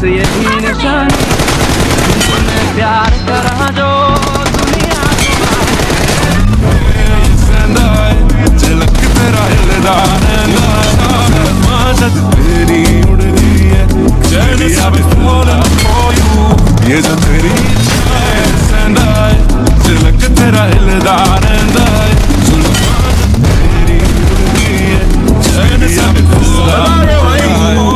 बस यही निशानी तुमने प्यार करा जो दुनिया झलक तेरा हिलदा जद तेरी उड़दी है चैन सब falling for you ये जो तेरी सहंदा है झलक तेरा हिलदा रहंदा है जुल्फां जद तेरी उड़दी है चैन सब falling for you